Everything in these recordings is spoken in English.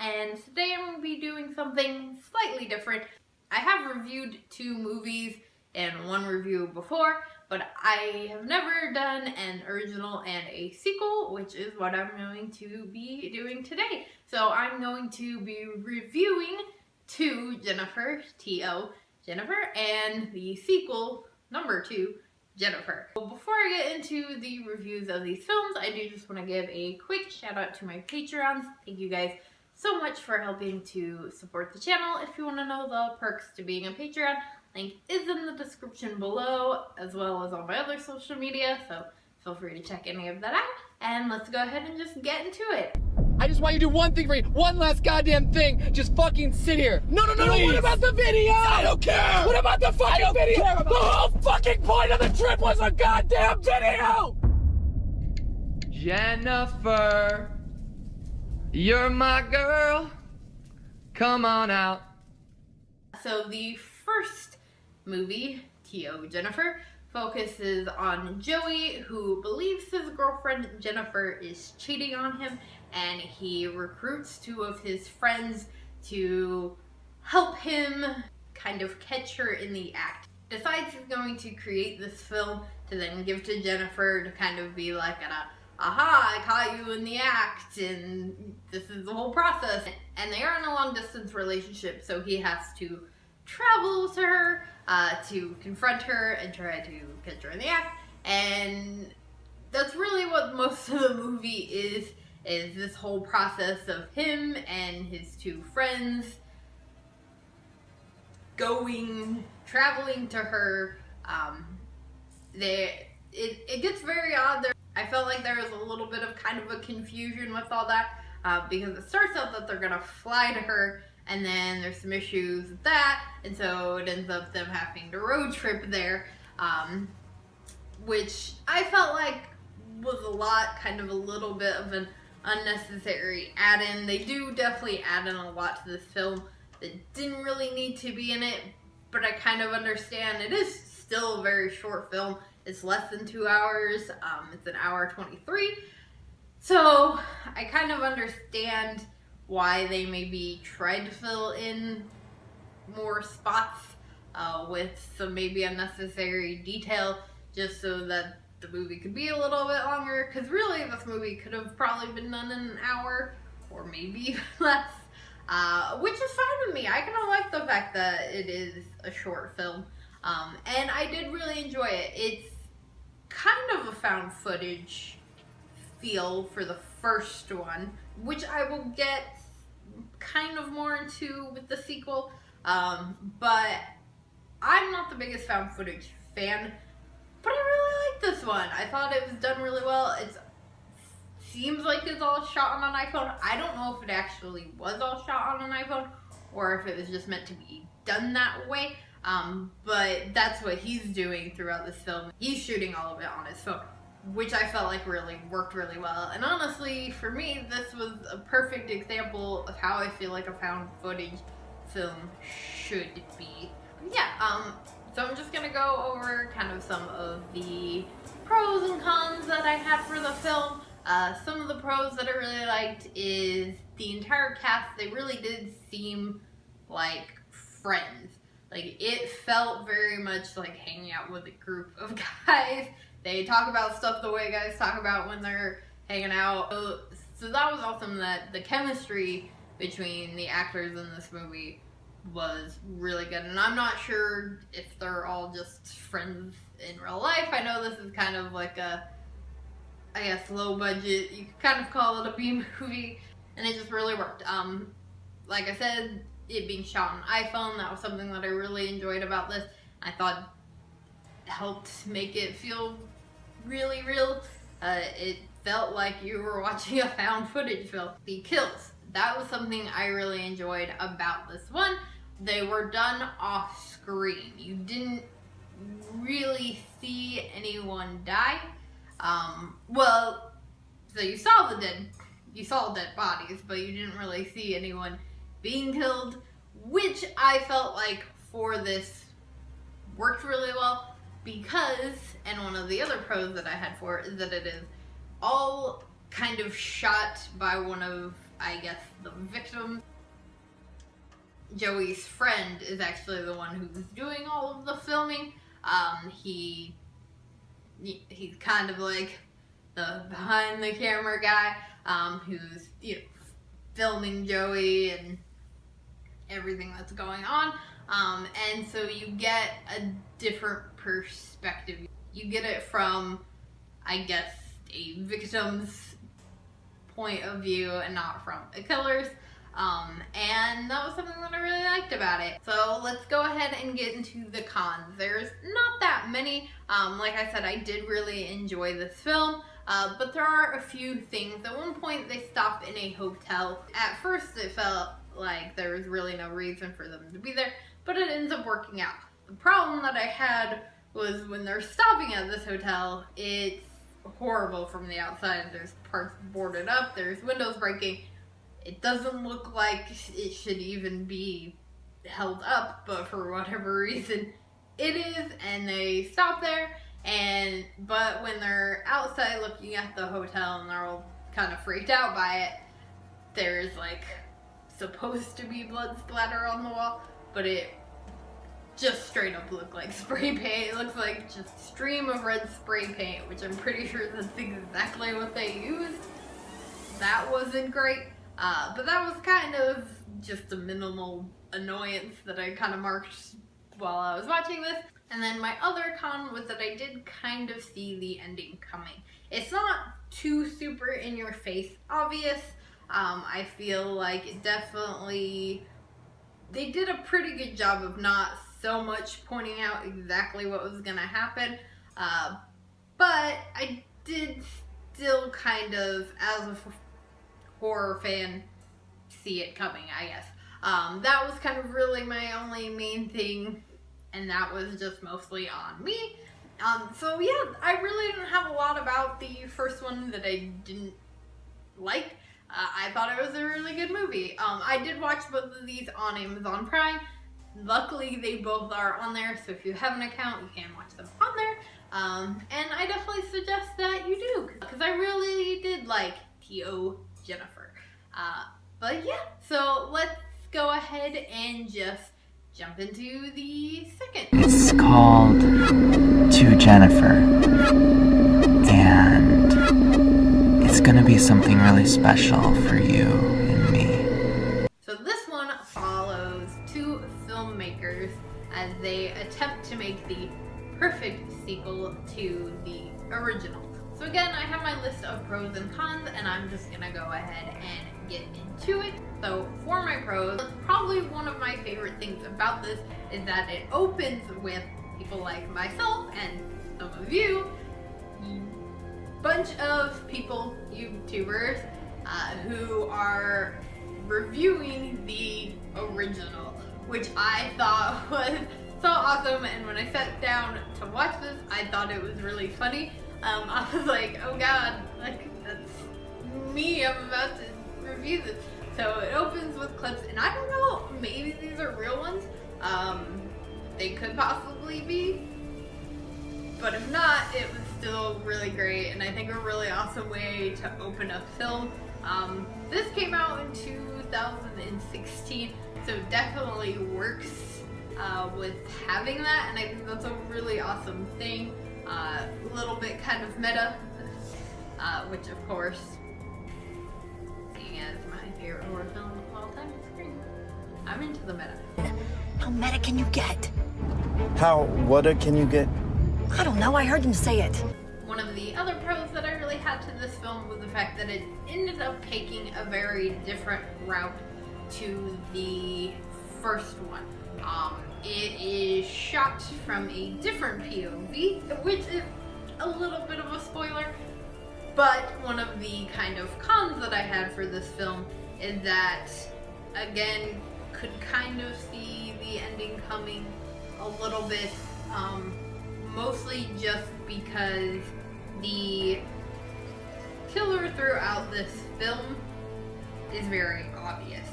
and today I'm going to be doing something slightly different. I have reviewed 2 movies and 1 review before, but I have never done an original and a sequel, which is what I'm going to be doing today. So I'm going to be reviewing 2 Jennifer, T-O, Jennifer, and the sequel, number 2, Jennifer. Well, before I get into the reviews of these films, I do just want to give a quick shout out to my Patreons. Thank you guys so much for helping to support the channel. If you want to know the perks to being a Patreon, link is in the description below, as well as all my other social media, so feel free to check any of that out. And let's go ahead and just get into it. I just want you to do one thing for you. One last goddamn thing. Just fucking sit here. No. What about the video? I don't care. What about the fucking video? The whole fucking point of the trip was a goddamn video. Jennifer, you're my girl. Come on out. So the first movie, T.O. Jennifer, focuses on Joey, who believes his girlfriend Jennifer is cheating on him, and he recruits 2 of his friends to help him kind of catch her in the act. Decides he's going to create this film to then give to Jennifer to kind of be like aha, I caught you in the act, and this is the whole process. And they are in a long distance relationship, so he has to travel to her to confront her and try to catch her in the act. And that's really what most of the movie is this whole process of him and his 2 friends traveling to her. It gets very odd there. I felt like there was a little bit of kind of a confusion with all that, because it starts out that they're gonna fly to her, and then there's some issues with that, and so it ends up them having to road trip there, which I felt like was a little bit of an unnecessary add-in. They do definitely add in a lot to this film that didn't really need to be in it, but I kind of understand. It is still a very short film. It's less than 2 hours. It's an hour 23. So I kind of understand why they maybe tried to fill in more spots with some maybe unnecessary detail, just so that the movie could be a little bit longer, because really this movie could have probably been done in an hour or maybe less, which is fine with me. I kind of like the fact that it is a short film, and I did really enjoy it. It's kind of a found footage feel for the first one, which I will get kind of more into with the sequel, but I'm not the biggest found footage fan, but I really like this one. I thought it was done really well. It seems like it's all shot on an iPhone. I don't know if it actually was all shot on an iPhone or if it was just meant to be done that way. But that's what he's doing throughout this film. He's shooting all of it on his phone, which I felt like really worked really well. And honestly, for me, this was a perfect example of how I feel like a found footage film should be. Yeah, so I'm just gonna go over kind of some of the pros and cons that I had for the film. Some of the pros that I really liked is the entire cast. They really did seem like friends. Like, it felt very much like hanging out with a group of guys. They talk about stuff the way guys talk about when they're hanging out. So that was awesome, that the chemistry between the actors in this movie was really good. And I'm not sure if they're all just friends in real life. I know this is kind of like a, I guess, low budget, you could kind of call it a B movie, and it just really worked. Like I said, it being shot on iPhone, that was something that I really enjoyed about this. I thought it helped make it feel really real. It felt like you were watching a found footage film. The kills, that was something I really enjoyed about this one. They were done off screen. You didn't really see anyone die. Well, so you saw dead bodies, but you didn't really see anyone being killed, which I felt like for this worked really well, because, and one of the other pros that I had for it is that it is all kind of shot by one of I guess, the victims. Joey's friend is actually the one who's doing all of the filming. He's kind of like the behind the camera guy, who's, you know, filming Joey and everything that's going on. And so you get a different perspective. You get it from, I guess, a victim's point of view and not from a killer's. And that was something that I really liked about it. So let's go ahead and get into the cons. There's not that many. Like I said, I did really enjoy this film, but there are a few things. At one point, they stop in a hotel. At first, it felt like there was really no reason for them to be there, but it ends up working out. The problem that I had was when they're stopping at this hotel, it's horrible from the outside. There's parts boarded up, there's windows breaking. It doesn't look like it should even be held up, but for whatever reason, it is, and they stop there. But when they're outside looking at the hotel and they're all kind of freaked out by it, there's like supposed to be blood splatter on the wall, but it just straight up looked like spray paint. It looks like just a stream of red spray paint, which I'm pretty sure that's exactly what they used. That wasn't great. But that was kind of just a minimal annoyance that I kind of marked while I was watching this. And then my other con was that I did kind of see the ending coming. It's not too super in your face obvious. I feel like it definitely, they did a pretty good job of not so much pointing out exactly what was gonna happen. But I did still kind of, as a horror fan, see it coming, I guess. That was kind of really my only main thing, and that was just mostly on me. So yeah, I really didn't have a lot about the first one that I didn't like. I thought it was a really good movie. I did watch both of these on Amazon Prime. Luckily, they both are on there, so if you have an account, you can watch them on there. And I definitely suggest that you do, because I really did like T.O. Jennifer. But yeah, so let's go ahead and just jump into the second. It's called To Jennifer, and it's gonna be something really special for you and me. So this one follows two filmmakers as they attempt to make the perfect sequel to the original. So again, I have my list of pros and cons, and I'm just gonna go ahead and get into it. So for my pros, probably one of my favorite things about this is that it opens with people like myself and some of you, bunch of people, YouTubers, who are reviewing the original, which I thought was so awesome. And when I sat down to watch this, I thought it was really funny. I was like, oh god, like, that's me, I'm about to review this. So it opens with clips, and I don't know, maybe these are real ones. They could possibly be, but if not, it was still really great, and I think a really awesome way to open a film. This came out in 2016, so it definitely works with having that, and I think that's a really awesome thing. A little bit kind of meta, which of course, seeing as my favorite horror film of all time is Scream, I'm into the meta. How meta can you get? How whata can you get? I don't know, I heard them say it. One of the other pros that I really had to this film was the fact that it ended up taking a very different route to the first one. It is shot from a different POV, which is a little bit of a spoiler, but one of the kind of cons that I had for this film is that, again, could kind of see the ending coming a little bit, mostly just because the killer throughout this film is very obvious.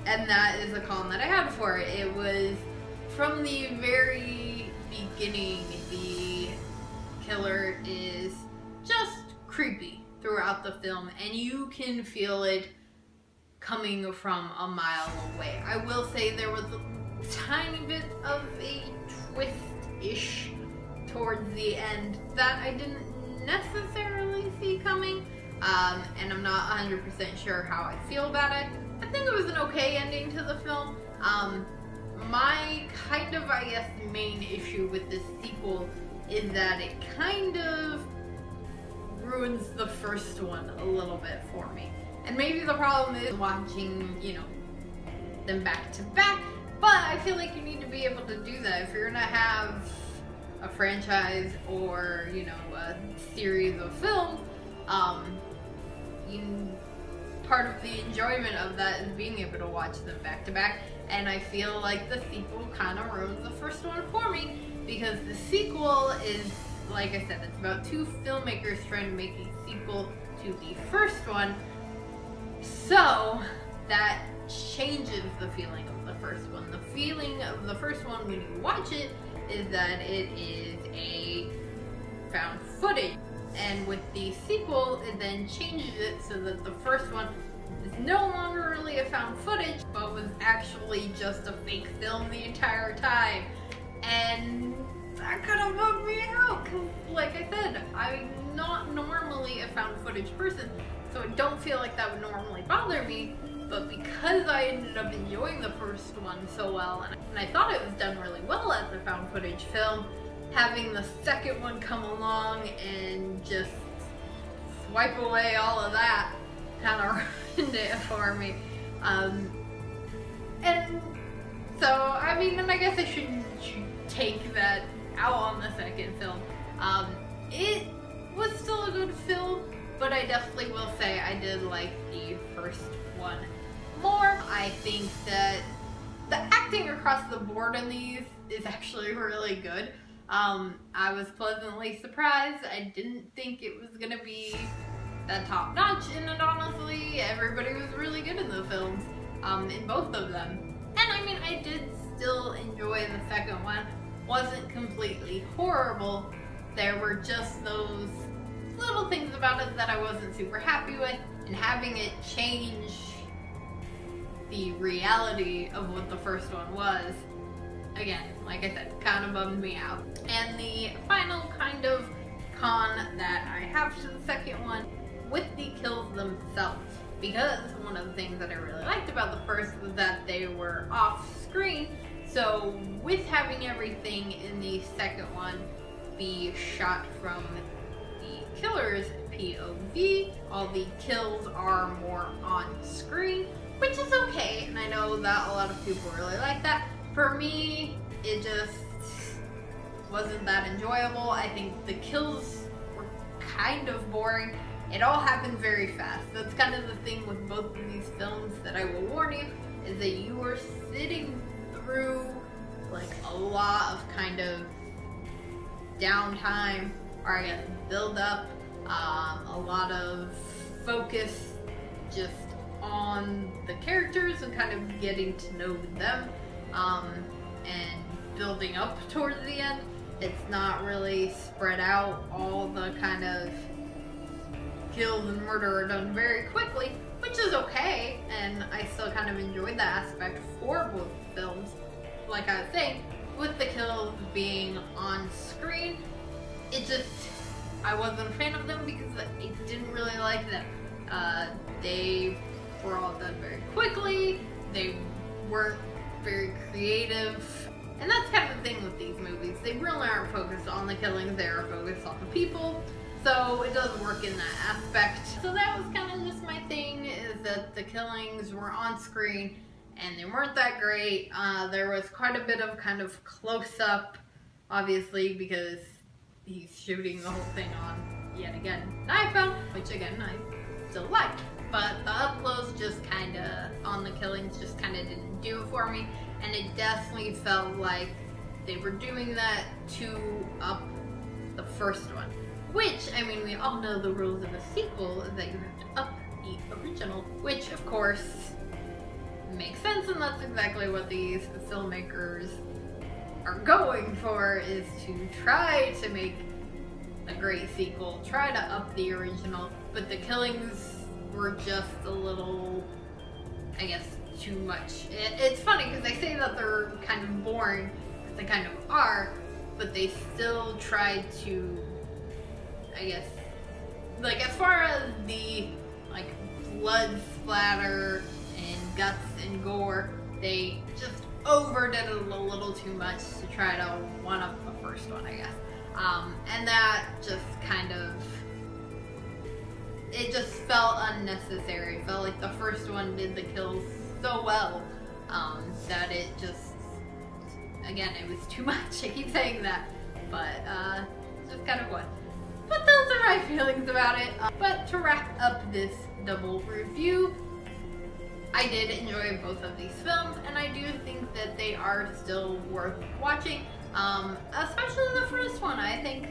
And that is a con that I had for it. It was, from the very beginning, the killer is just creepy throughout the film, and you can feel it coming from a mile away. I will say there was a tiny bit of a twist-ish towards the end that I didn't necessarily see coming, and I'm not 100% sure how I feel about it. I think it was an okay ending to the film. My kind of, I guess, main issue with this sequel is that it kind of ruins the first one a little bit for me. And maybe the problem is watching, you know, them back to back, but I feel like you need to be able to do that if you're gonna have a franchise or, you know, a series of films. Part of the enjoyment of that is being able to watch them back to back, and I feel like the sequel kind of ruins the first one for me, because the sequel is, like I said, it's about two filmmakers trying to make a sequel to the first one, so that changes the feeling of the first one. The feeling of the first one when you watch it is that it is a found footage, and with the sequel it then changes it so that the first one is no longer really a found footage but was actually just a fake film the entire time. And that kind of bummed me out because, like I said, I'm not normally a found footage person, so I don't feel like that would normally bother me. But because I ended up enjoying the first one so well, and I thought it was done really well as a found footage film, having the second one come along and just swipe away all of that kind of ruined it for me. And so, I mean, and I guess I shouldn't take that out on the second film. It was still a good film, but I definitely will say I did like the first one more. I think that the acting across the board in these is actually really good. I was pleasantly surprised. I didn't think it was gonna be that top notch, and honestly, everybody was really good in the films, in both of them. And I mean, I did still enjoy the second one. Wasn't completely horrible. There were just those little things about it that I wasn't super happy with, and having it change the reality of what the first one was, again, like I said, kind of bummed me out. And the final kind of con that I have to the second one, with the kills themselves, because one of the things that I really liked about the first was that they were off screen. So with having everything in the second one be shot from the killer's POV, all the kills are more on screen, which is okay, and I know that a lot of people really like that. For me, it just wasn't that enjoyable. I think the kills were kind of boring. It all happened very fast. That's kind of the thing with both of these films that I will warn you, is that you are sitting through like a lot of kind of downtime, or I guess build up, a lot of focus just on the characters and kind of getting to know them, and building up towards the end. It's not really spread out. All the kind of kills and murder are done very quickly, which is okay, and I still kind of enjoyed that aspect for both films. Like I was saying, with the kills being on screen, it just, I wasn't a fan of them because I didn't really like them. They were all done very quickly, they weren't very creative, and that's kind of the thing with these movies. They really aren't focused on the killings, they are focused on the people, so it does work in that aspect. So that was kind of just my thing, is that the killings were on screen and they weren't that great. There was quite a bit of kind of close-up, obviously, because he's shooting the whole thing on, yet again, an iPhone, which again, I still like. But the up-close just kind of, on the killings, just kind of didn't do it for me. And it definitely felt like they were doing that to up the first one. Which, I mean, we all know the rules of a sequel is that you have to up the original, which, of course, makes sense, and that's exactly what these filmmakers are going for, is to try to make a great sequel, try to up the original, but the killings were just a little I guess, too much. It's funny because they say that they're kind of boring, because they kind of are, but they still try to, I guess, like, as far as the, like, blood splatter and guts and gore, they just overdid it a little too much to try to one-up the first one, I guess. And that just kind of, it just felt unnecessary. It felt like the first one did the kills so well, that it just, again, it was too much. I keep saying that, but it's just kind of what. But those are my feelings about it. But to wrap up this double review, I did enjoy both of these films, and I do think that they are still worth watching, especially the first one. I think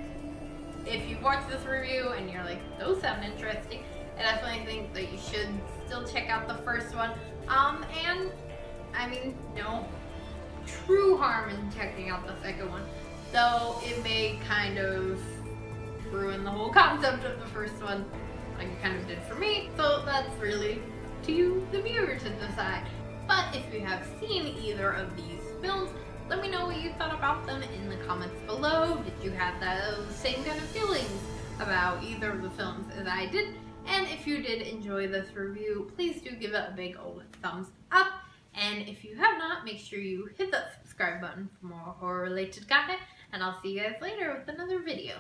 if you watch this review and you're like, those sound interesting, I definitely think that you should still check out the first one. And I mean, no true harm in checking out the second one, though it may kind of ruin the whole concept of the first one, like it kind of did for me. So that's really to you, the viewer, to decide. But if you have seen either of these films, let me know what you thought about them in the comments below. Did you have those same kind of feelings about either of the films as I did? And if you did enjoy this review, please do give it a big old thumbs up. And if you have not, make sure you hit that subscribe button for more horror related content. And I'll see you guys later with another video.